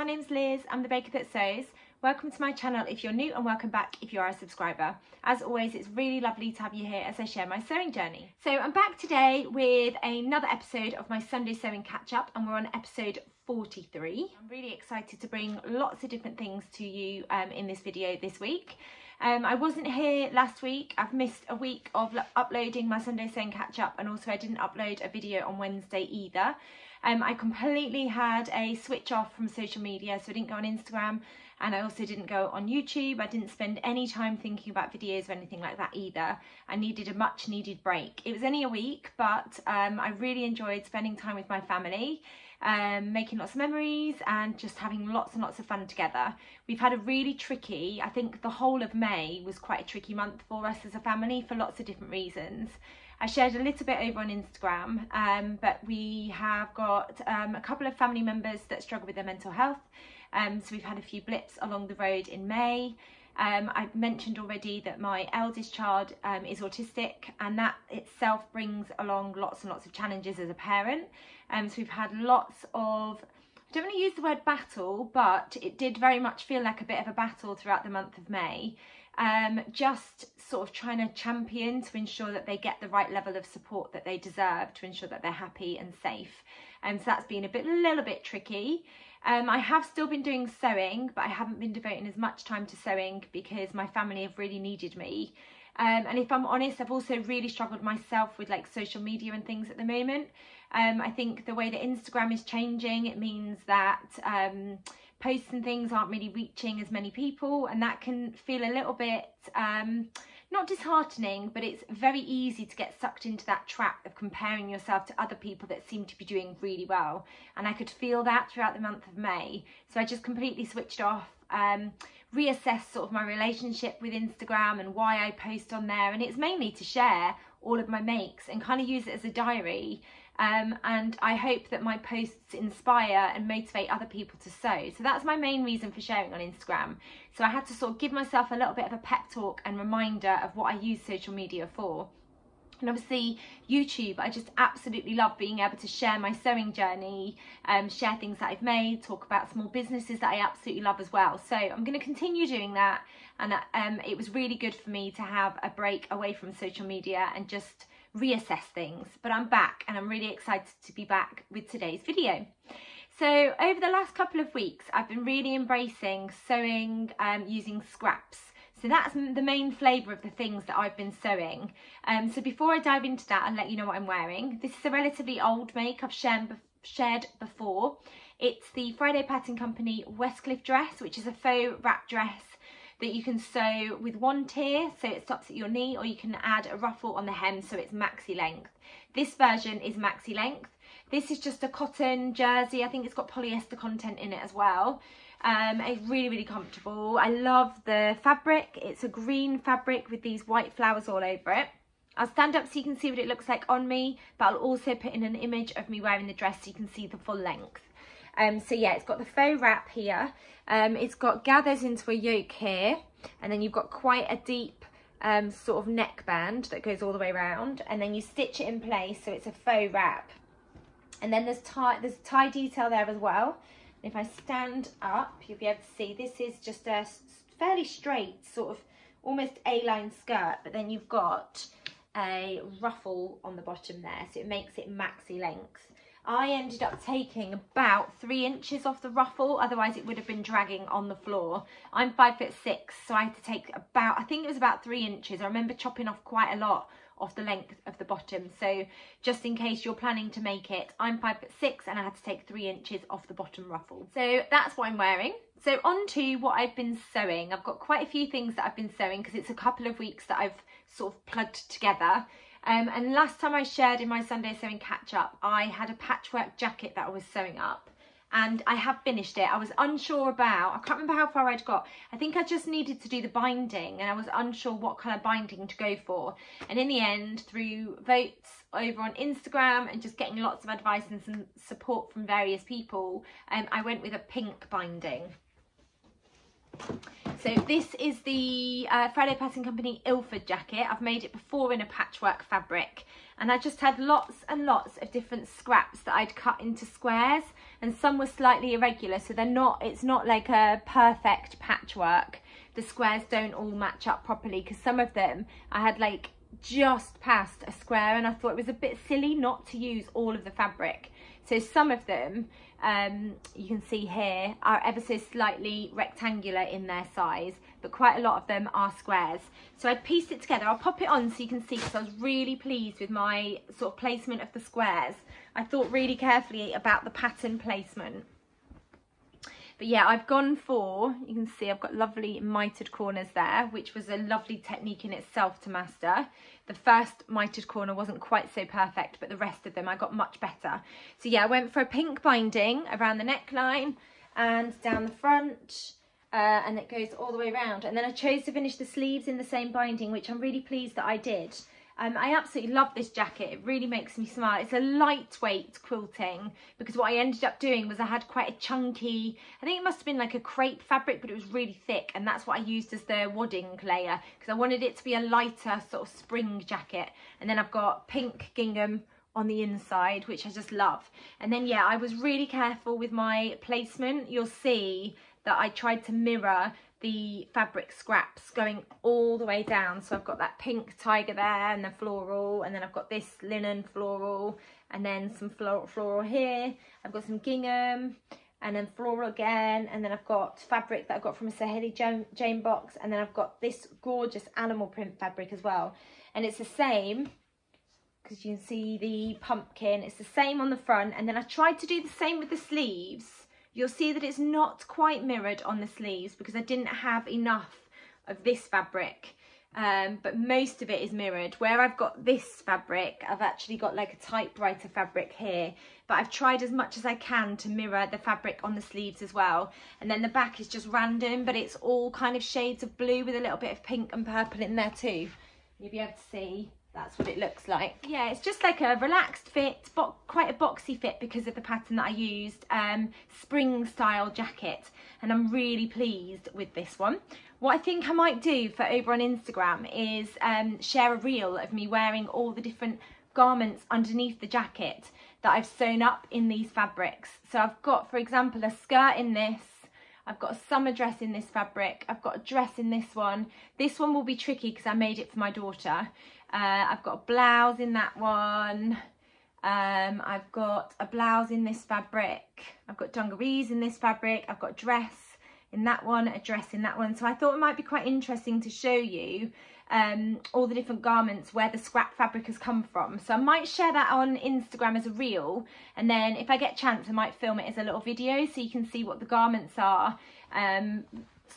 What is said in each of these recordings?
name's Liz, I'm the baker that sews. Welcome to my channel if you're new, and welcome back if you are a subscriber. As always, it's really lovely to have you here as I share my sewing journey. So I'm back today with another episode of my Sunday sewing catch up, and we're on episode 43. I'm really excited to bring lots of different things to you in this video this week. I wasn't here last week. I've missed a week of uploading my Sunday sewing catch up, and also I didn't upload a video on Wednesday either. I completely had a switch off from social media, so I didn't go on Instagram and I also didn't go on YouTube. I didn't spend any time thinking about videos or anything like that either. I needed a much needed break. It was only a week, but I really enjoyed spending time with my family, making lots of memories and just having lots and lots of fun together. We've had a really tricky, I think the whole of May was quite a tricky month for us as a family for lots of different reasons. I shared a little bit over on Instagram, but we have got a couple of family members that struggle with their mental health. So we've had a few blips along the road in May. I've mentioned already that my eldest child is autistic, and that itself brings along lots and lots of challenges as a parent. So we've had lots of, I don't want to use the word battle, but it did very much feel like a bit of a battle throughout the month of May. Just sort of trying to champion to ensure that they get the right level of support that they deserve to ensure that they're happy and safe. So that's been a little bit tricky. I have still been doing sewing, but I haven't been devoting as much time to sewing because my family have really needed me. And if I'm honest, I've also really struggled myself with like social media and things at the moment. I think the way that Instagram is changing, it means that posts and things aren't really reaching as many people, and that can feel a little bit not disheartening, but it's very easy to get sucked into that trap of comparing yourself to other people that seem to be doing really well. And I could feel that throughout the month of May, so I just completely switched off, reassessed sort of my relationship with Instagram and why I post on there, and it's mainly to share all of my makes and kind of use it as a diary. And I hope that my posts inspire and motivate other people to sew. So that's my main reason for sharing on Instagram. So I had to sort of give myself a little bit of a pep talk and reminder of what I use social media for. And obviously YouTube, I just absolutely love being able to share my sewing journey, share things that I've made, talk about small businesses that I absolutely love as well. So I'm going to continue doing that, and it was really good for me to have a break away from social media and just reassess things. But I'm back, and I'm really excited to be back with today's video. So over the last couple of weeks, I've been really embracing sewing using scraps. So that's the main flavour of the things that I've been sewing. So before I dive into that, I'll let you know what I'm wearing. This is a relatively old make I've shared before. It's the Friday Pattern Company Westcliff dress, which is a faux wrap dress that you can sew with one tier, so it stops at your knee, or you can add a ruffle on the hem so it's maxi length. This version is maxi length. This is just a cotton jersey. I think it's got polyester content in it as well. It's really, really comfortable. I love the fabric. It's a green fabric with these white flowers all over it. I'll stand up so you can see what it looks like on me, but I'll also put in an image of me wearing the dress so you can see the full length. So yeah, it's got the faux wrap here. It's got gathers into a yoke here, and then you've got quite a deep sort of neckband that goes all the way around, and then you stitch it in place so it's a faux wrap. And then there's tie detail there as well. And if I stand up, you'll be able to see this is just a fairly straight sort of almost A-line skirt, but then you've got a ruffle on the bottom there, so it makes it maxi length. I ended up taking about 3 inches off the ruffle, otherwise it would have been dragging on the floor. I'm 5'6", so I had to take about, I think it was about 3 inches. I remember chopping off quite a lot off the length of the bottom. So just in case you're planning to make it, I'm 5'6", and I had to take 3 inches off the bottom ruffle. So that's what I'm wearing. So on to what I've been sewing. I've got quite a few things that I've been sewing because it's a couple of weeks that I've sort of plugged together. And last time I shared in my Sunday sewing catch up, I had a patchwork jacket that I was sewing up, and I have finished it. I was unsure about, I can't remember how far I'd got. I think I just needed to do the binding, and I was unsure what colour binding to go for. And in the end, through votes over on Instagram and just getting lots of advice and some support from various people, I went with a pink binding. So this is the Friday Pattern Company Ilford jacket. I've made it before in a patchwork fabric, and I just had lots and lots of different scraps that I'd cut into squares, and some were slightly irregular, so it's not like a perfect patchwork. The squares don't all match up properly, because some of them I had like just past a square, and I thought it was a bit silly not to use all of the fabric. So some of them, you can see here, are ever so slightly rectangular in their size, but quite a lot of them are squares. So I pieced it together. I'll pop it on so you can see, because I was really pleased with my sort of placement of the squares. I thought really carefully about the pattern placement. But yeah, I've gone for, you can see I've got lovely mitered corners there, which was a lovely technique in itself to master. The first mitered corner wasn't quite so perfect, but the rest of them I got much better. So yeah, I went for a pink binding around the neckline and down the front, and it goes all the way around. And then I chose to finish the sleeves in the same binding, which I'm really pleased that I did. I absolutely love this jacket. It really makes me smile. It's a lightweight quilting, because what I ended up doing was I had quite a chunky, I think it must have been like a crepe fabric, but it was really thick, and that's what I used as the wadding layer, because I wanted it to be a lighter sort of spring jacket. And then I've got pink gingham on the inside, which I just love. And then yeah, I was really careful with my placement. You'll see that I tried to mirror the fabric scraps going all the way down. So I've got that pink tiger there, and the floral, and then I've got this linen floral, and then some floral here. I've got some gingham, and then floral again, and then I've got fabric that I got from a Saheli Jane box, and then I've got this gorgeous animal print fabric as well. And it's the same, because you can see the pumpkin, it's the same on the front. And then I tried to do the same with the sleeves. You'll see that it's not quite mirrored on the sleeves, because I didn't have enough of this fabric, but most of it is mirrored. Where I've got this fabric, I've actually got like a typewriter fabric here, but I've tried as much as I can to mirror the fabric on the sleeves as well. And then the back is just random, but it's all kind of shades of blue with a little bit of pink and purple in there too. You'll be able to see. That's what it looks like. Yeah, it's just like a relaxed fit, quite a boxy fit because of the pattern that I used, spring style jacket, and I'm really pleased with this one. What I think I might do for over on Instagram is share a reel of me wearing all the different garments underneath the jacket that I've sewn up in these fabrics. So I've got, for example, a skirt in this, I've got a summer dress in this fabric, I've got a dress in this one. This one will be tricky because I made it for my daughter. I've got a blouse in that one. I've got a blouse in this fabric. I've got dungarees in this fabric. I've got a dress in that one, a dress in that one. So I thought it might be quite interesting to show you all the different garments where the scrap fabric has come from. So I might share that on Instagram as a reel, and then if I get a chance I might film it as a little video so you can see what the garments are,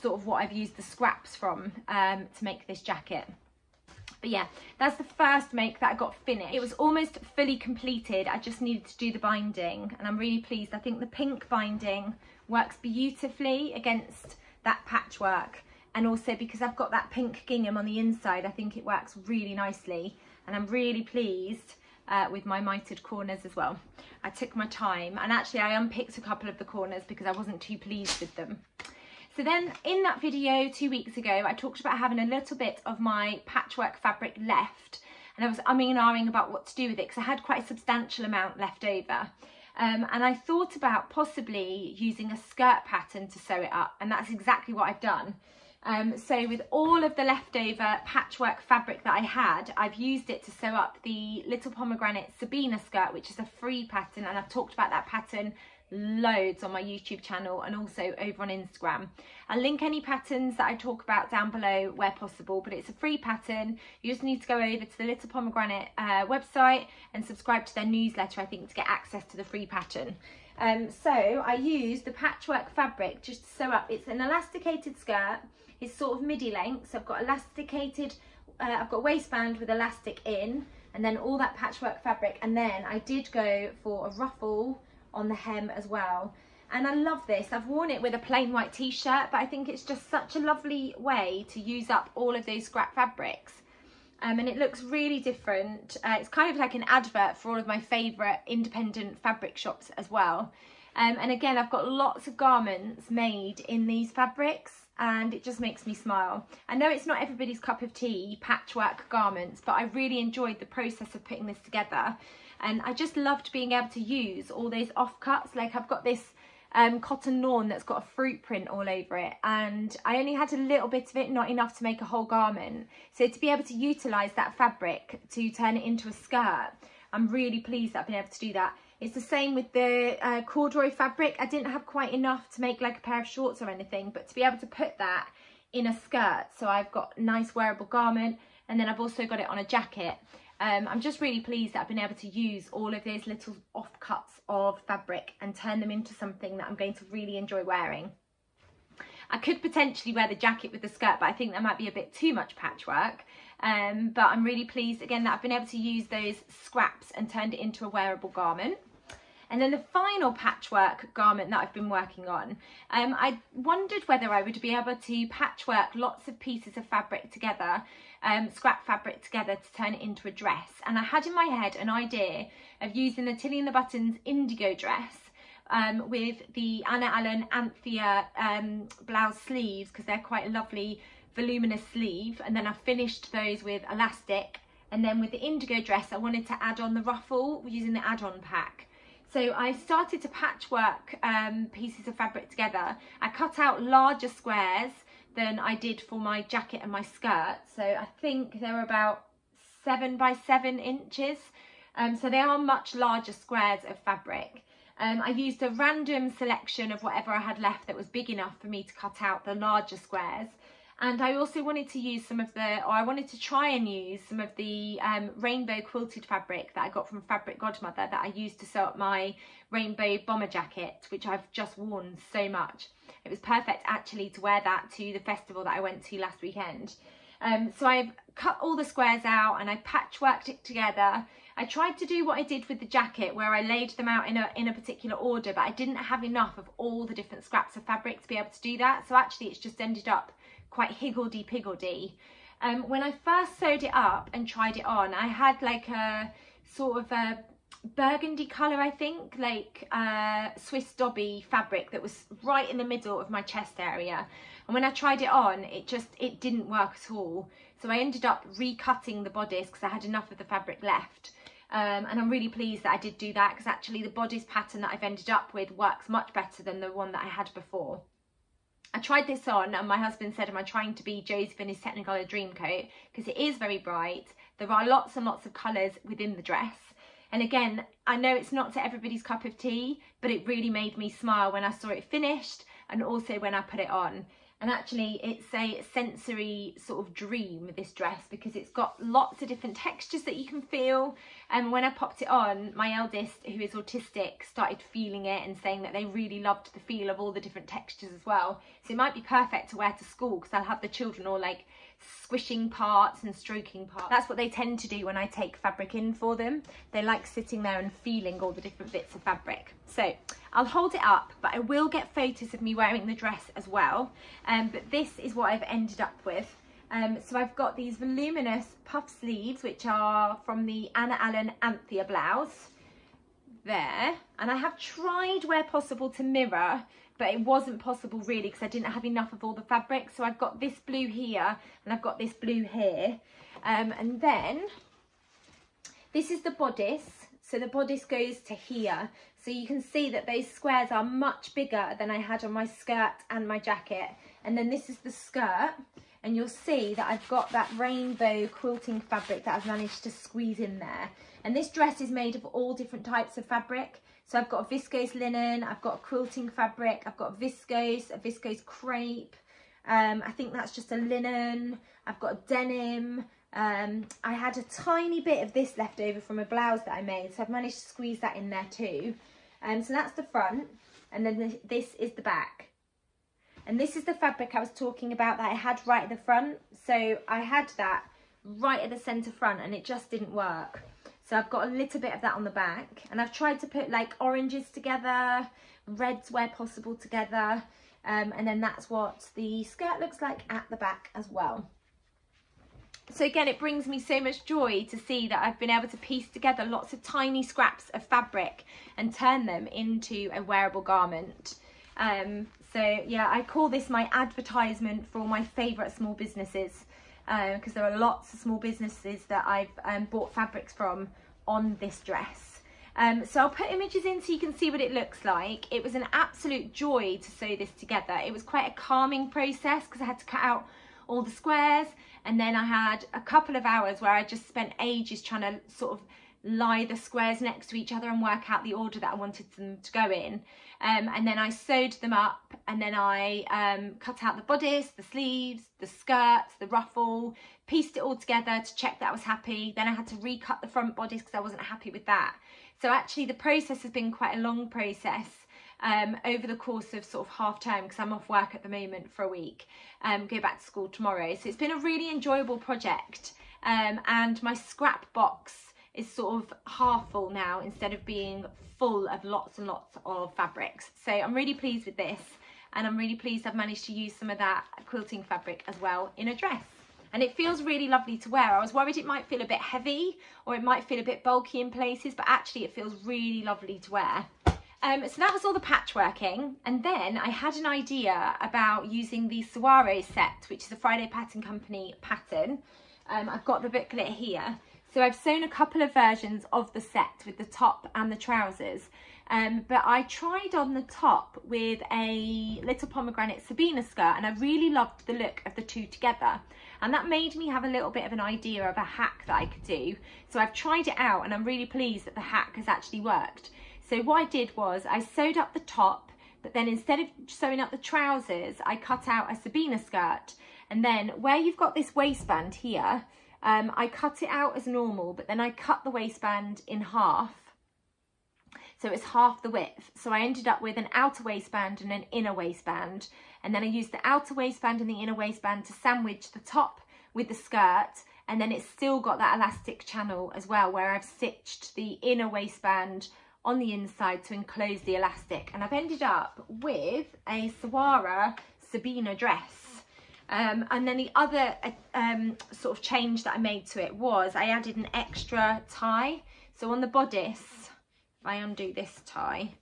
sort of what I've used the scraps from to make this jacket. But yeah, that's the first make that I got finished. It was almost fully completed. I just needed to do the binding, and I'm really pleased. I think the pink binding works beautifully against that patchwork, and also because I've got that pink gingham on the inside, I think it works really nicely, and I'm really pleased with my mitered corners as well. I took my time, and actually I unpicked a couple of the corners because I wasn't too pleased with them. So then in that video 2 weeks ago, I talked about having a little bit of my patchwork fabric left, and I was umming and ahhing about what to do with it because I had quite a substantial amount left over. And I thought about possibly using a skirt pattern to sew it up, and that's exactly what I've done. So with all of the leftover patchwork fabric that I had, I've used it to sew up the Little Pomegranate Sabina skirt, which is a free pattern, and I've talked about that pattern loads on my YouTube channel and also over on Instagram. I'll link any patterns that I talk about down below where possible, but it's a free pattern. You just need to go over to the Little Pomegranate website and subscribe to their newsletter, I think, to get access to the free pattern. So I used the patchwork fabric just to sew up. It's an elasticated skirt. It's sort of midi length, so I've got elasticated, I've got a waistband with elastic in, and then all that patchwork fabric, and then I did go for a ruffle on the hem as well. And I love this. I've worn it with a plain white t-shirt, but I think it's just such a lovely way to use up all of those scrap fabrics. And it looks really different. It's kind of like an advert for all of my favourite independent fabric shops as well. And again, I've got lots of garments made in these fabrics, and it just makes me smile. I know it's not everybody's cup of tea, patchwork garments, but I really enjoyed the process of putting this together. And I just loved being able to use all those offcuts. Like I've got this cotton lawn that's got a fruit print all over it, and I only had a little bit of it, not enough to make a whole garment. So to be able to utilise that fabric to turn it into a skirt, I'm really pleased that I've been able to do that. It's the same with the corduroy fabric. I didn't have quite enough to make like a pair of shorts or anything, but to be able to put that in a skirt, so I've got a nice wearable garment, and then I've also got it on a jacket. I'm just really pleased that I've been able to use all of those little offcuts of fabric and turn them into something that I'm going to really enjoy wearing. I could potentially wear the jacket with the skirt, but I think that might be a bit too much patchwork. But I'm really pleased again that I've been able to use those scraps and turned it into a wearable garment. And then the final patchwork garment that I've been working on, I wondered whether I would be able to patchwork lots of pieces of fabric together, scrap fabric together, to turn it into a dress. And I had in my head an idea of using the Tilly and the Buttons indigo dress with the Anna Allen Anthea blouse sleeves, because they're quite a lovely voluminous sleeve, and then I finished those with elastic. And then with the indigo dress, I wanted to add on the ruffle using the add-on pack. So I started to patchwork pieces of fabric together. I cut out larger squares than I did for my jacket and my skirt. So I think they're about 7 by 7 inches. So they are much larger squares of fabric. I used a random selection of whatever I had left that was big enough for me to cut out the larger squares. And I also wanted to use some of the, or I wanted to try and use some of the rainbow quilted fabric that I got from Fabric Godmother that I used to sew up my rainbow bomber jacket, which I've just worn so much. It was perfect actually to wear that to the festival that I went to last weekend. So I've cut all the squares out and I patchworked it together. I tried to do what I did with the jacket, where I laid them out in a particular order, but I didn't have enough of all the different scraps of fabric to be able to do that. So actually it's just ended up quite higgledy-piggledy. When I first sewed it up and tried it on, I had like a sort of a burgundy colour, I think, like Swiss Dobby fabric that was right in the middle of my chest area. And when I tried it on, it didn't work at all. So I ended up recutting the bodice because I had enough of the fabric left. And I'm really pleased that I did do that, because actually the bodice pattern that I've ended up with works much better than the one that I had before. I tried this on and my husband said, am I trying to be Joseph in his Technicolor Dreamcoat? Because it is very bright. There are lots and lots of colours within the dress. And again, I know it's not to everybody's cup of tea, but it really made me smile when I saw it finished and also when I put it on. And actually it's a sensory sort of dream, this dress, because it's got lots of different textures that you can feel. And when I popped it on, my eldest, who is autistic, started feeling it and saying that they really loved the feel of all the different textures as well. So it might be perfect to wear to school, because I'll have the children all like squishing parts and stroking parts. That's what they tend to do when I take fabric in for them. They like sitting there and feeling all the different bits of fabric. So I'll hold it up, but I will get photos of me wearing the dress as well. But this is what I've ended up with. So I've got these voluminous puff sleeves, which are from the Anna Allen Anthea blouse there. And I have tried where possible to mirror, but it wasn't possible really, because I didn't have enough of all the fabric. So I've got this blue here and I've got this blue here. And then this is the bodice. So the bodice goes to here. So you can see that those squares are much bigger than I had on my skirt and my jacket. And then this is the skirt. And you'll see that I've got that rainbow quilting fabric that I've managed to squeeze in there. And this dress is made of all different types of fabric. So I've got a viscose linen, I've got a quilting fabric, I've got a viscose crepe. I think that's just a linen. I've got a denim. I had a tiny bit of this left over from a blouse that I made, so I've managed to squeeze that in there too. So that's the front, and then this is the back. And this is the fabric I was talking about that I had right at the front. So I had that right at the centre front and it just didn't work. So I've got a little bit of that on the back, and I've tried to put like oranges together, reds where possible together. And then that's what the skirt looks like at the back as well. So again, it brings me so much joy to see that I've been able to piece together lots of tiny scraps of fabric and turn them into a wearable garment. So yeah, I call this my advertisement for all my favourite small businesses, because there are lots of small businesses that I've bought fabrics from on this dress. So I'll put images in so you can see what it looks like. It was an absolute joy to sew this together. It was quite a calming process because I had to cut out all the squares, and then I had a couple of hours where I just spent ages trying to sort of lie the squares next to each other and work out the order that I wanted them to go in. And then I sewed them up, and then I cut out the bodice, the sleeves, the skirts, the ruffle, pieced it all together to check that I was happy. Then I had to recut the front bodice because I wasn't happy with that. So actually the process has been quite a long process over the course of sort of half term, because I'm off work at the moment for a week, go back to school tomorrow. So it's been a really enjoyable project, and my scrap box is sort of half full now instead of being full of lots and lots of fabrics. So I'm really pleased with this, and I'm really pleased I've managed to use some of that quilting fabric as well in a dress. And it feels really lovely to wear. I was worried it might feel a bit heavy or it might feel a bit bulky in places, but actually it feels really lovely to wear. So that was all the patchworking, and then I had an idea about using the Soiree set, which is a Friday Pattern Company pattern. I've got the booklet here. So I've sewn a couple of versions of the set with the top and the trousers, but I tried on the top with a little pomegranate Sabina skirt, and I really loved the look of the two together, and that made me have a little bit of an idea of a hack that I could do. So I've tried it out, and I'm really pleased that the hack has actually worked. So what I did was I sewed up the top, but then instead of sewing up the trousers, I cut out a Sabina skirt, and then where you've got this waistband here, I cut it out as normal, but then I cut the waistband in half, so it's half the width. So I ended up with an outer waistband and an inner waistband, and then I used the outer waistband and the inner waistband to sandwich the top with the skirt, and then it's still got that elastic channel as well, where I've stitched the inner waistband on the inside to enclose the elastic, and I've ended up with a Soiree Sabina dress. And then the other sort of change that I made to it was I added an extra tie. So on the bodice, if I undo this tie,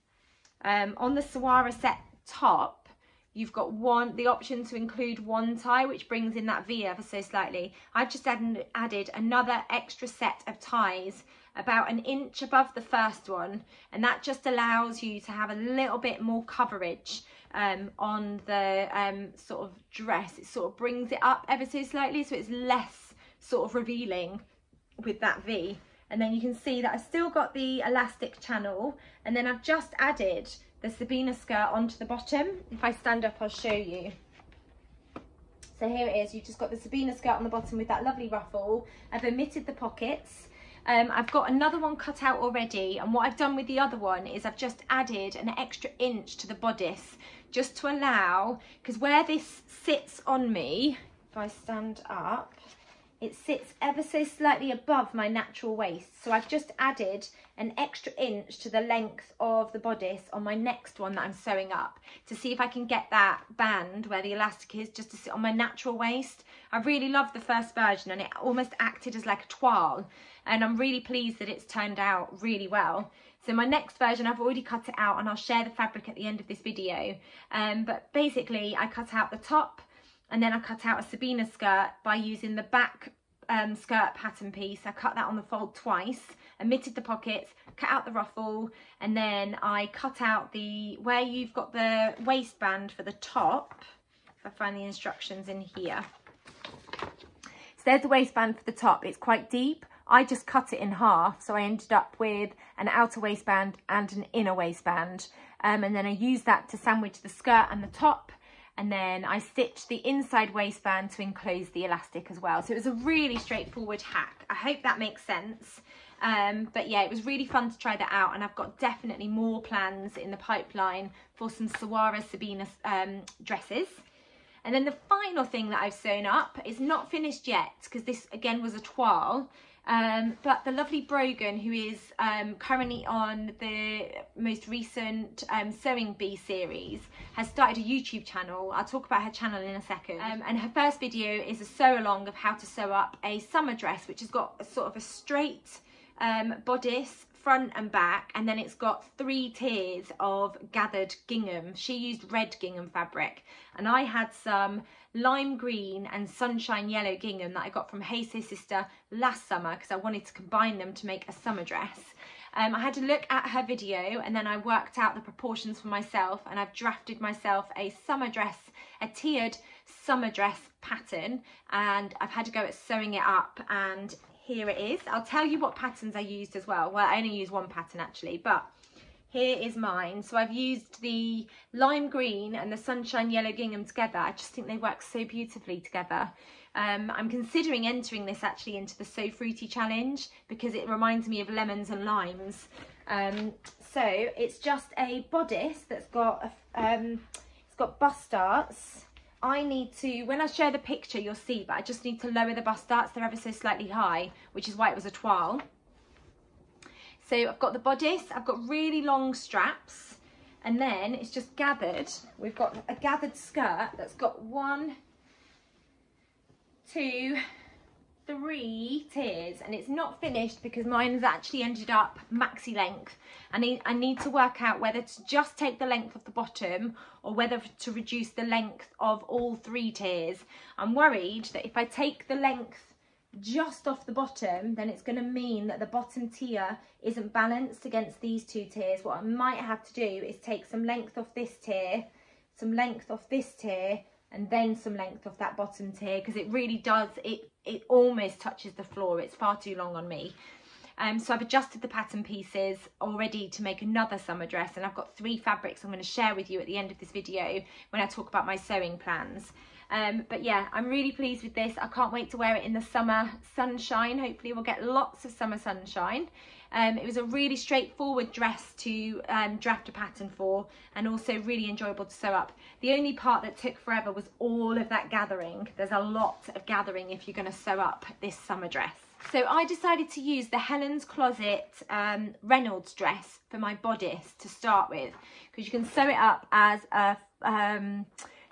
on the Soiree set top, you've got the option to include one tie, which brings in that V ever so slightly. I've just added another extra set of ties about an inch above the first one, and that just allows you to have a little bit more coverage on the sort of dress. It sort of brings it up ever so slightly, so it's less sort of revealing with that V. And then you can see that I've still got the elastic channel, and then I've just added the Sabina skirt onto the bottom. If I stand up, I'll show you. So here it is, you've just got the Sabina skirt on the bottom with that lovely ruffle. I've omitted the pockets. I've got another one cut out already, and what I've done with the other one is I've just added an extra inch to the bodice, just to allow, because where this sits on me, if I stand up, it sits ever so slightly above my natural waist. So I've just added an extra inch to the length of the bodice on my next one that I'm sewing up, to see if I can get that band where the elastic is just to sit on my natural waist. I really loved the first version, and it almost acted as like a toile, and I'm really pleased that it's turned out really well. So my next version, I've already cut it out, and I'll share the fabric at the end of this video. But basically I cut out the top, and then I cut out a Sabina skirt by using the back skirt pattern piece. I cut that on the fold twice, omitted the pockets, cut out the ruffle, and then I cut out where you've got the waistband for the top. If I find the instructions in here. So there's the waistband for the top. It's quite deep. I just cut it in half, so I ended up with an outer waistband and an inner waistband, and then I used that to sandwich the skirt and the top, and then I stitched the inside waistband to enclose the elastic as well. So it was a really straightforward hack. I hope that makes sense. But yeah, it was really fun to try that out, and I've got definitely more plans in the pipeline for some Soiree Sabina dresses. And then the final thing that I've sewn up is not finished yet, because this again was a toile. But the lovely Brogan, who is currently on the most recent Sewing Bee series, has started a YouTube channel. I'll talk about her channel in a second. And her first video is a sew along of how to sew up a summer dress, which has got a sort of a straight bodice, front and back, and then it's got 3 tiers of gathered gingham. She used red gingham fabric, and I had some lime green and sunshine yellow gingham that I got from Hey Sew Sister last summer because I wanted to combine them to make a summer dress. I had to look at her video, and then I worked out the proportions for myself, and I've drafted myself a summer dress, a tiered summer dress pattern, and I've had to go at sewing it up, and here it is. I'll tell you what patterns I used as well. Well, I only used one pattern actually, but here is mine. So I've used the lime green and the sunshine yellow gingham together. I just think they work so beautifully together. I'm considering entering this actually into the So Fruity challenge because it reminds me of lemons and limes. So it's just a bodice that's got it's got bust darts. I need to, when I share the picture you'll see, but I just need to lower the bust darts. They're ever so slightly high, which is why it was a toile. So I've got the bodice, I've got really long straps, and then it's just gathered. We've got a gathered skirt that's got 1, 2, 3 tiers, and it's not finished because mine has actually ended up maxi length. I need to work out whether to just take the length of the bottom or whether to reduce the length of all 3 tiers. I'm worried that if I take the length just off the bottom, then it's going to mean that the bottom tier isn't balanced against these 2 tiers. What I might have to do is take some length off this tier, some length off this tier, and then some length off that bottom tier, because it really does, it almost touches the floor. It's far too long on me. So I've adjusted the pattern pieces already to make another summer dress, and I've got 3 fabrics I'm going to share with you at the end of this video when I talk about my sewing plans. But yeah, I'm really pleased with this. I can't wait to wear it in the summer sunshine. Hopefully we'll get lots of summer sunshine. It was a really straightforward dress to draft a pattern for, and also really enjoyable to sew up. The only part that took forever was all of that gathering. There's a lot of gathering if you're going to sew up this summer dress. So I decided to use the Helen's Closet Reynolds dress for my bodice to start with, because you can sew it up as a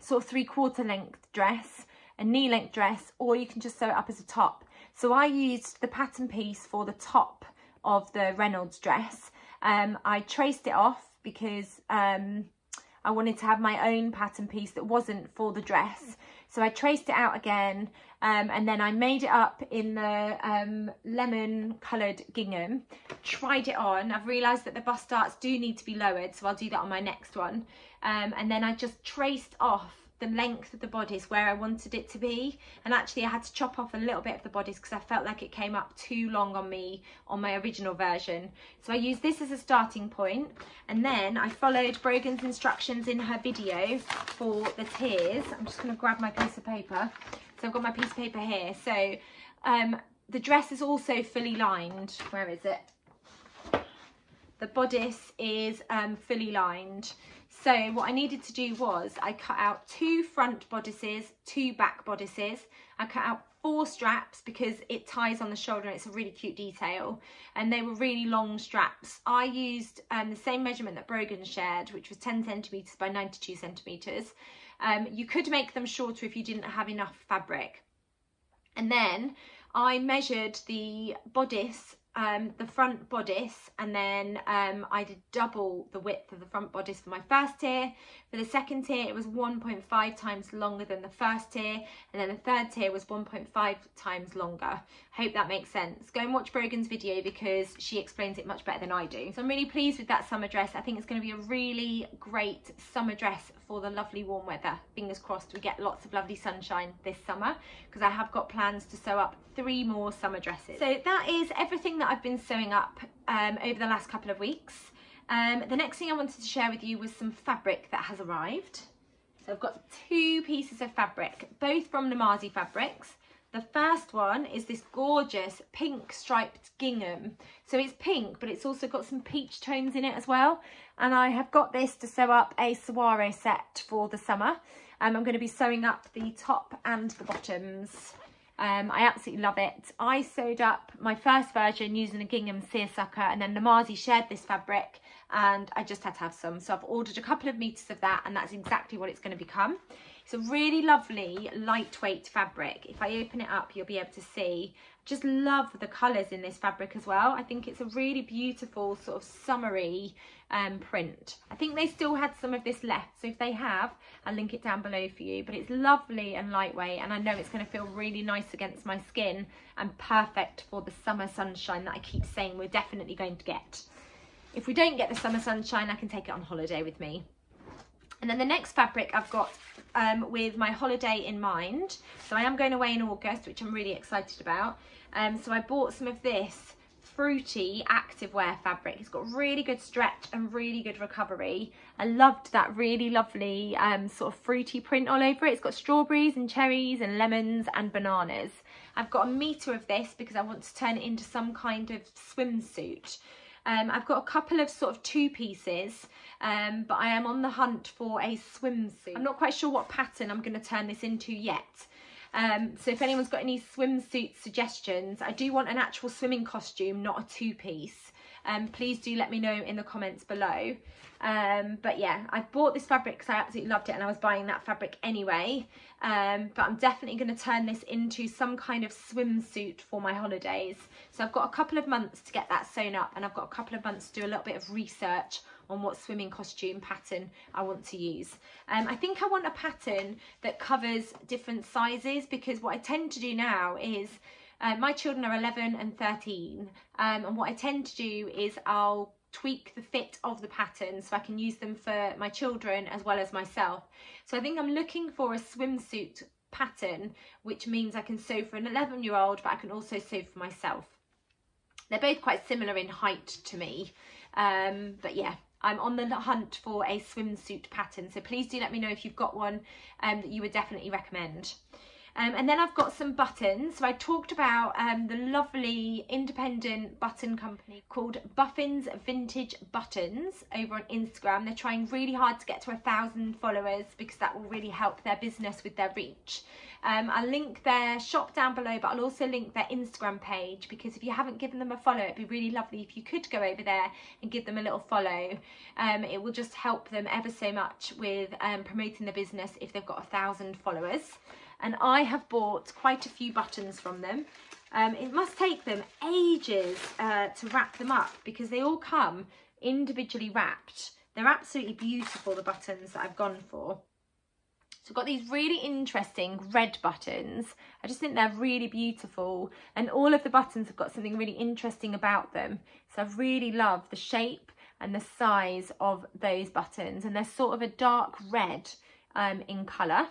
sort of 3/4 length dress, a knee length dress, or you can just sew it up as a top. So I used the pattern piece for the top of the Reynolds dress. I traced it off because I wanted to have my own pattern piece that wasn't for the dress. So I traced it out again, and then I made it up in the lemon coloured gingham, tried it on. I've realised that the bust darts do need to be lowered, so I'll do that on my next one. And then I just traced off the length of the bodice where I wanted it to be, and actually I had to chop off a little bit of the bodice because I felt like it came up too long on me on my original version. So I used this as a starting point, and then I followed Brogan's instructions in her video for the tiers. I'm just going to grab my piece of paper. So I've got my piece of paper here. So the dress is also fully lined. Where is it? The bodice is fully lined. So what I needed to do was I cut out 2 front bodices, 2 back bodices. I cut out 4 straps because it ties on the shoulder and it's a really cute detail. And they were really long straps. I used the same measurement that Brogan shared, which was 10 centimetres by 92 centimetres. You could make them shorter if you didn't have enough fabric. And then I measured the bodice, the front bodice, and then I did double the width of the front bodice for my first tier. For the second tier it was 1.5 times longer than the first tier, and then the third tier was 1.5 times longer. I hope that makes sense. Go and watch Brogan's video because she explains it much better than I do. So I'm really pleased with that summer dress. I think it's going to be a really great summer dress for the lovely warm weather. Fingers crossed we get lots of lovely sunshine this summer, because I have got plans to sew up 3 more summer dresses. So that is everything that I've been sewing up over the last couple of weeks. The next thing I wanted to share with you was some fabric that has arrived. So I've got 2 pieces of fabric, both from Lamazi Fabrics. The first one is this gorgeous pink striped gingham. So it's pink, but it's also got some peach tones in it as well. And I have got this to sew up a soiree set for the summer. I'm going to be sewing up the top and the bottoms. I absolutely love it. I sewed up my first version using a Gingham seersucker, and then Lamazi shared this fabric and I just had to have some. So I've ordered a couple of meters of that, and that's exactly what it's going to become. It's a really lovely lightweight fabric. If I open it up, you'll be able to see. Just love the colours in this fabric as well. I think it's a really beautiful sort of summery print. I think they still had some of this left, so if they have, I'll link it down below for you. But it's lovely and lightweight, and I know it's going to feel really nice against my skin and perfect for the summer sunshine that I keep saying we're definitely going to get. If we don't get the summer sunshine, I can take it on holiday with me. And then the next fabric I've got with my holiday in mind. So I am going away in August, which I'm really excited about. So I bought some of this fruity activewear fabric. It's got really good stretch and really good recovery. I loved that really lovely sort of fruity print all over it. It's got strawberries and cherries and lemons and bananas. I've got a meter of this because I want to turn it into some kind of swimsuit. I've got a couple of sort of two pieces, but I am on the hunt for a swimsuit. I'm not quite sure what pattern I'm going to turn this into yet. So if anyone's got any swimsuit suggestions, I do want an actual swimming costume, not a two-piece. Please do let me know in the comments below. But yeah, I bought this fabric because I absolutely loved it, and I was buying that fabric anyway. But I'm definitely going to turn this into some kind of swimsuit for my holidays. So I've got a couple of months to get that sewn up, and I've got a couple of months to do a little bit of research on what swimming costume pattern I want to use. I think I want a pattern that covers different sizes, because what I tend to do now is my children are 11 and 13, and what I tend to do is I'll tweak the fit of the pattern so I can use them for my children as well as myself. So I think I'm looking for a swimsuit pattern, which means I can sew for an 11-year-old, but I can also sew for myself. They're both quite similar in height to me, but yeah, I'm on the hunt for a swimsuit pattern. So please do let me know if you've got one that you would definitely recommend. And then I've got some buttons. So I talked about the lovely independent button company called Buffin's Vintage Buttons over on Instagram. They're trying really hard to get to 1,000 followers because that will really help their business with their reach. I'll link their shop down below, but I'll also link their Instagram page, because if you haven't given them a follow, it'd be really lovely if you could go over there and give them a little follow. It will just help them ever so much with promoting the business if they've got 1,000 followers. And I have bought quite a few buttons from them. It must take them ages to wrap them up, because they all come individually wrapped. They're absolutely beautiful, the buttons that I've gone for. So I've got these really interesting red buttons. I just think they're really beautiful, and all of the buttons have got something really interesting about them. So I really love the shape and the size of those buttons, and they're sort of a dark red in colour.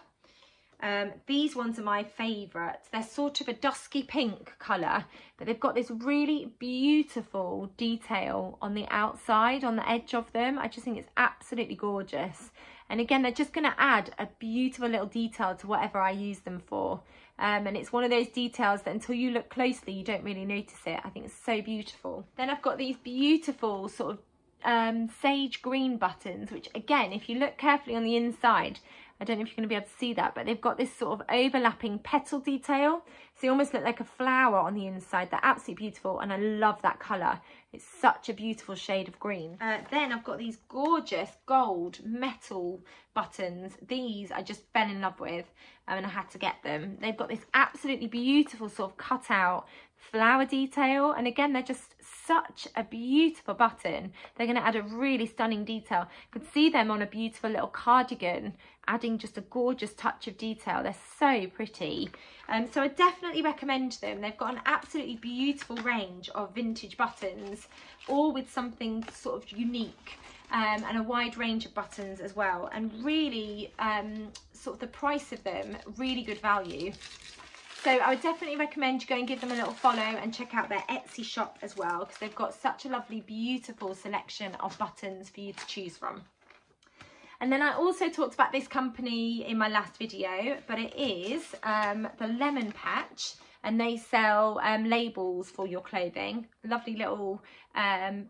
These ones are my favourites. They're sort of a dusky pink colour, but they've got this really beautiful detail on the outside, on the edge of them. I just think it's absolutely gorgeous. And again, they're just going to add a beautiful little detail to whatever I use them for. And it's one of those details that until you look closely, you don't really notice it. I think it's so beautiful. Then I've got these beautiful sort of sage green buttons, which again, if you look carefully on the inside, I don't know if you're going to be able to see that, but they've got this sort of overlapping petal detail. So they almost look like a flower on the inside. They're absolutely beautiful, and I love that colour. It's such a beautiful shade of green. Then I've got these gorgeous gold metal buttons. These I just fell in love with, and I had to get them. They've got this absolutely beautiful sort of cut out flower detail, and again, they're just such a beautiful button. They're going to add a really stunning detail. You could see them on a beautiful little cardigan, adding just a gorgeous touch of detail. They're so pretty. So I definitely recommend them. They've got an absolutely beautiful range of vintage buttons, all with something sort of unique, and a wide range of buttons as well, and really sort of the price of them, really good value. So I would definitely recommend you go and give them a little follow and check out their Etsy shop as well, because they've got such a lovely, beautiful selection of buttons for you to choose from. And then I also talked about this company in my last video, but it is the Lemon Patch, and they sell labels for your clothing. Lovely little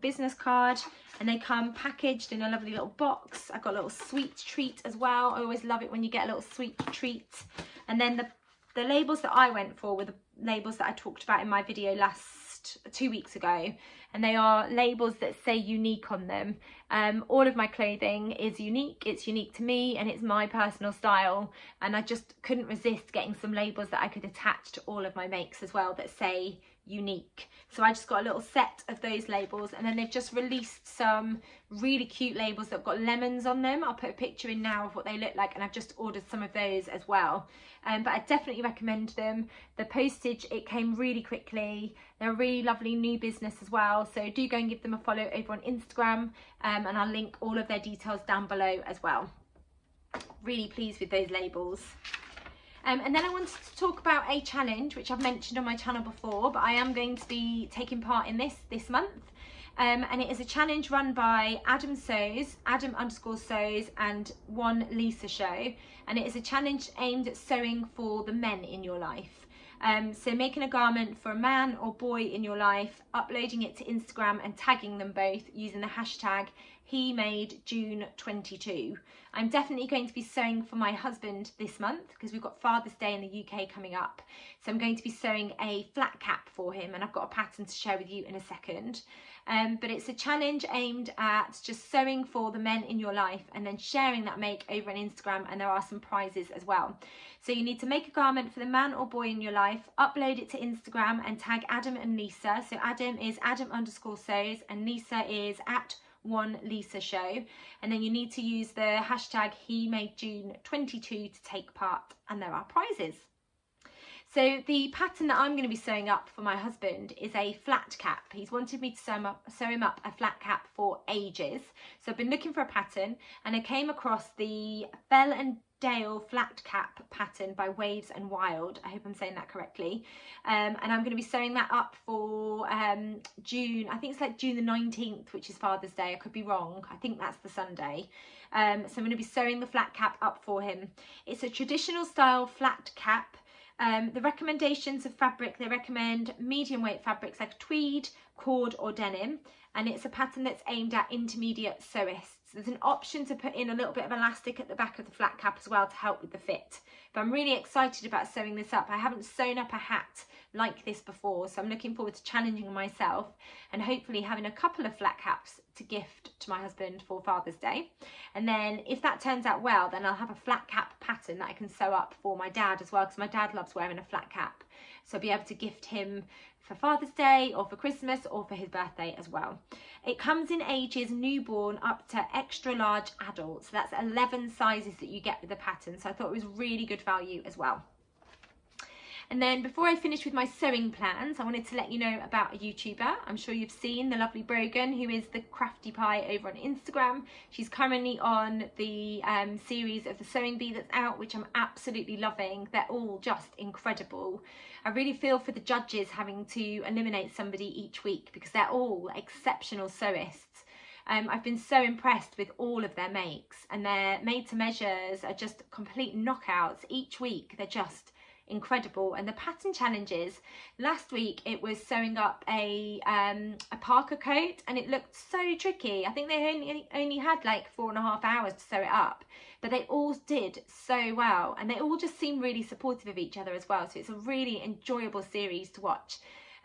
business card, and they come packaged in a lovely little box. I've got a little sweet treat as well. I always love it when you get a little sweet treat. And then the the labels that I went for were the labels that I talked about in my video 2 weeks ago, and they are labels that say unique on them. All of my clothing is unique, it's unique to me, and it's my personal style, and I just couldn't resist getting some labels that I could attach to all of my makes as well that say unique. So I just got a little set of those labels, and then they've just released some really cute labels that have got lemons on them. I'll put a picture in now of what they look like, and I've just ordered some of those as well. But I definitely recommend them. The postage, it came really quickly. They're a really lovely new business as well, so do go and give them a follow over on Instagram, and I'll link all of their details down below as well. Really pleased with those labels. And then I wanted to talk about a challenge which I've mentioned on my channel before, but I am going to be taking part in this month. And it is a challenge run by Adam Sews, Adam_Sews, and One Lisa Show. And it is a challenge aimed at sewing for the men in your life. So making a garment for a man or boy in your life, uploading it to Instagram and tagging them both using the hashtag HeMadeJune22. I'm definitely going to be sewing for my husband this month because we've got Father's Day in the UK coming up. So I'm going to be sewing a flat cap for him, and I've got a pattern to share with you in a second. But it's a challenge aimed at just sewing for the men in your life and then sharing that make over on Instagram, and there are some prizes as well. So you need to make a garment for the man or boy in your life, upload it to Instagram and tag Adam and Lisa. So Adam is Adam_Sews and Lisa is at One Lisa Show, and then you need to use the hashtag HeMadeJune22 to take part, and there are prizes. So the pattern that I'm going to be sewing up for my husband is a flat cap. He's wanted me to sew him up a flat cap for ages. So I've been looking for a pattern, and I came across the Bell and Dale flat cap pattern by Waves and Wild. I hope I'm saying that correctly. And I'm going to be sewing that up for June. I think it's like June the 19th, which is Father's Day. I could be wrong. I think that's the Sunday. So I'm going to be sewing the flat cap up for him. It's a traditional style flat cap. The recommendations of fabric, they recommend medium weight fabrics like tweed, cord or denim, and it's a pattern that's aimed at intermediate sewists. There's an option to put in a little bit of elastic at the back of the flat cap as well to help with the fit. But I'm really excited about sewing this up. I haven't sewn up a hat like this before, so I'm looking forward to challenging myself and hopefully having a couple of flat caps to gift to my husband for Father's Day. And then if that turns out well, then I'll have a flat cap pattern that I can sew up for my dad as well, because my dad loves wearing a flat cap. So I'll be able to gift him for Father's Day or for Christmas or for his birthday as well. It comes in ages newborn up to extra large adult. So that's 11 sizes that you get with the pattern. So I thought it was really good value as well. And then before I finish with my sewing plans, I wanted to let you know about a YouTuber. I'm sure you've seen the lovely Brogan, who is the Crafty Pie over on Instagram. She's currently on the series of the Sewing Bee that's out, which I'm absolutely loving. They're all just incredible. I really feel for the judges having to eliminate somebody each week because they're all exceptional sewists. I've been so impressed with all of their makes, and their made to measures are just complete knockouts. Each week they're just incredible. And the pattern challenges, last week it was sewing up a parka coat, and it looked so tricky. I think they only had like 4.5 hours to sew it up, but they all did so well, and they all just seem really supportive of each other as well. So it's a really enjoyable series to watch.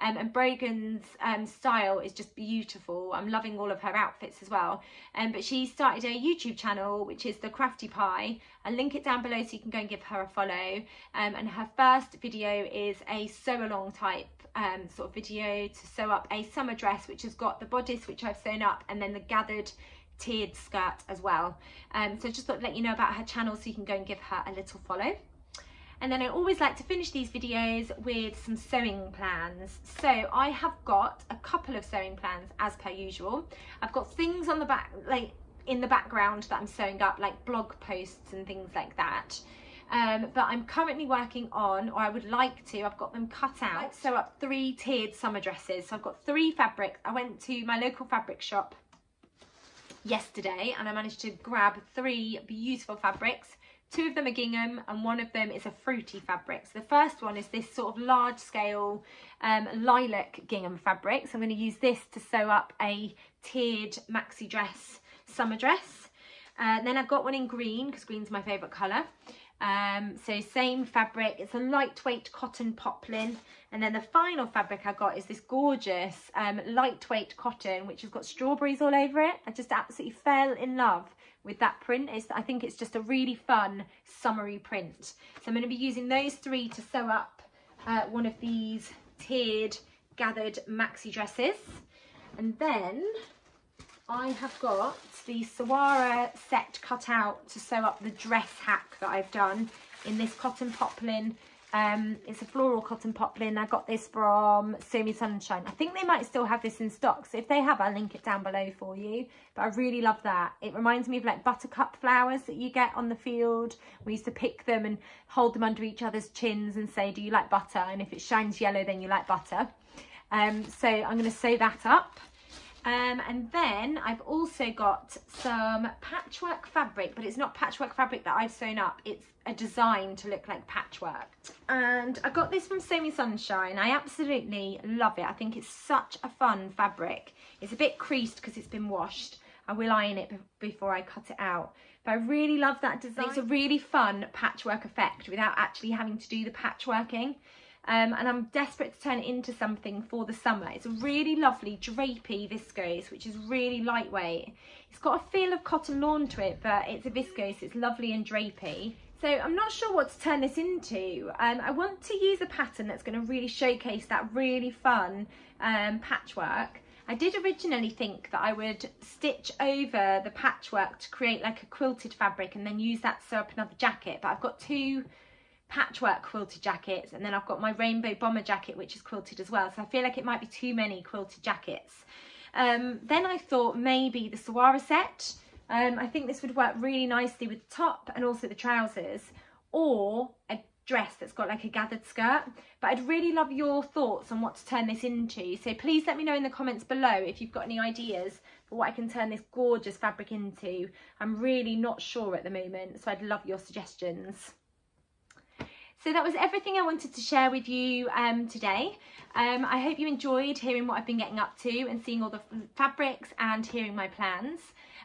And Brogan's style is just beautiful. I'm loving all of her outfits as well. But she started a YouTube channel, which is the Crafty Pie. I'll link it down below so you can go and give her a follow. And her first video is a sew along type sort of video to sew up a summer dress, which has got the bodice, which I've sewn up, and then the gathered tiered skirt as well. So just thought to let you know about her channel so you can go and give her a little follow. And then I always like to finish these videos with some sewing plans. So I have got a couple of sewing plans as per usual. I've got things on the back, like in the background that I'm sewing up, like blog posts and things like that. But I'm currently working on, or I would like to, I've got them cut out, sew up 3 tiered summer dresses. So I've got 3 fabrics. I went to my local fabric shop yesterday and I managed to grab 3 beautiful fabrics. 2 of them are gingham and 1 of them is a fruity fabric. So the first one is this sort of large scale lilac gingham fabric. So I'm going to use this to sew up a tiered maxi dress, summer dress. Then I've got one in green because green's my favourite colour. So same fabric, it's a lightweight cotton poplin. And then the final fabric I got is this gorgeous lightweight cotton, which has got strawberries all over it. I just absolutely fell in love with that print. I think it's just a really fun summery print. So I'm going to be using those three to sew up one of these tiered gathered maxi dresses. And then I have got the Sawara set cut out to sew up the dress hack that I've done in this cotton poplin. It's a floral cotton poplin. I got this from Sew Me Sunshine. I think they might still have this in stock, so if they have, I'll link it down below for you. But I really love that. It reminds me of like buttercup flowers that you get on the field. We used to pick them and hold them under each other's chins and say, do you like butter? And if it shines yellow, then you like butter. So I'm going to sew that up. And then I've also got some patchwork fabric, but it's not patchwork fabric that I've sewn up. It's a design to look like patchwork. And I got this from Sew Me Sunshine. I absolutely love it. I think it's such a fun fabric. It's a bit creased because it's been washed. I will iron it before I cut it out. But I really love that design. It's a really fun patchwork effect without actually having to do the patchworking. And I'm desperate to turn it into something for the summer. It's a really lovely drapey viscose, which is really lightweight. It's got a feel of cotton lawn to it, but it's a viscose. It's lovely and drapey. So I'm not sure what to turn this into. I want to use a pattern that's going to really showcase that really fun patchwork. I did originally think that I would stitch over the patchwork to create like a quilted fabric and then use that to sew up another jacket, but I've got two patchwork quilted jackets, and then I've got my rainbow bomber jacket, which is quilted as well, so I feel like it might be too many quilted jackets. Then I thought maybe the Sawara set. I think this would work really nicely with the top and also the trousers, or a dress that's got like a gathered skirt. But I'd really love your thoughts on what to turn this into, so please let me know in the comments below if you've got any ideas for what I can turn this gorgeous fabric into. I'm really not sure at the moment, so I'd love your suggestions. So that was everything I wanted to share with you today. I hope you enjoyed hearing what I've been getting up to and seeing all the fabrics and hearing my plans.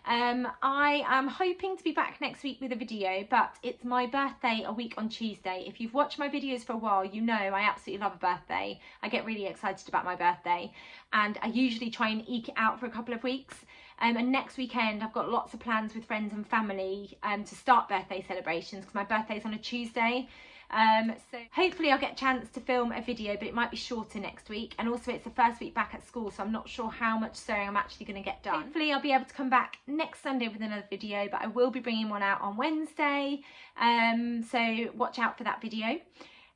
I am hoping to be back next week with a video, but it's my birthday a week on Tuesday. If you've watched my videos for a while, you know I absolutely love a birthday. I get really excited about my birthday, and I usually try and eke it out for a couple of weeks. And next weekend I've got lots of plans with friends and family to start birthday celebrations, because my birthday's on a Tuesday. So hopefully I'll get a chance to film a video, but it might be shorter next week, and also it's the first week back at school, so I'm not sure how much sewing I'm actually going to get done. Hopefully I'll be able to come back next Sunday with another video, but I will be bringing one out on Wednesday, so watch out for that video.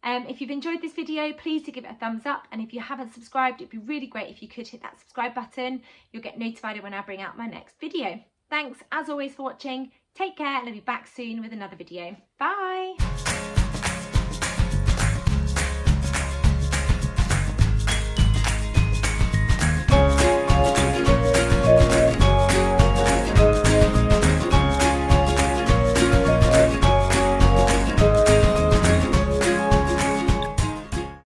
If you've enjoyed this video, please do give it a thumbs up, and if you haven't subscribed, it'd be really great if you could hit that subscribe button. You'll get notified when I bring out my next video. Thanks as always for watching. Take care, and I'll be back soon with another video. Bye!